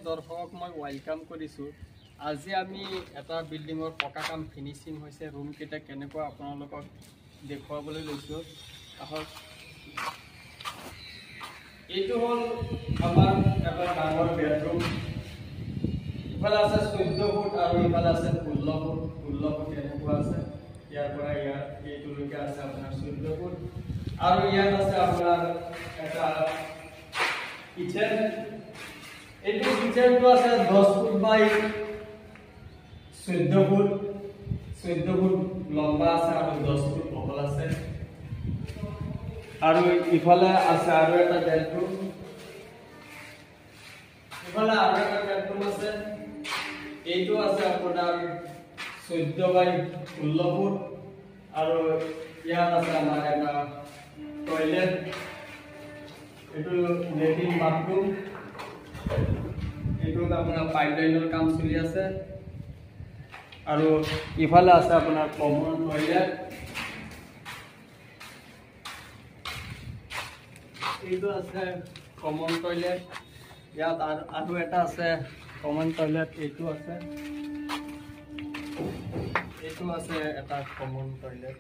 দৰ্শকক মই ওয়েলকাম কৰিছোঁ। আজি আমি এটা বিল্ডিঙৰ পকা কাম ফিনিচিং হৈছে, ৰুম কেইটা কেনেকুৱা আপোনালোকক দেখুৱাবলৈ লৈছোঁ। আহক, এইটো হ'ল আমাৰ এটা ডাঙৰ বেডৰুম। ইফালে আছে 14 ফুট আৰু ইফালে আছে 16 ফুট। 16 ফুট এনেকুৱা আছে, ইয়াৰ পৰা এইটোলৈকে আছে আপোনাৰ 14 ফুট। আৰু ইয়াত আছে আপোনাৰ এটা কিচেন। এইটো কিচেনটো আছে 10 ফুট বাই 14 ফুট। 14 ফুট লম্বা আছে আৰু 10 ফুট বহল আছে। আৰু ইফালে আছে আৰু এটা বেডৰুম। ইফালে আৰু এটা বেডৰুম আছে। এইটো আছে আপোনাৰ 14 বাই 16 ফুট। আৰু ইয়াত আছে আমাৰ এটা টয়লেট। এইটো লেট্ৰিন বাথৰুম। এইটো আপোনাৰ পাইপলাইনৰ কাম চলি আছে। আৰু ইফালে আছে আপোনাৰ কমন টয়লেট। এইটো আছে কমন টয়লেট। ইয়াত আৰু এটা আছে কমন টয়লেট। এইটো আছে এটা কমন টয়লেট।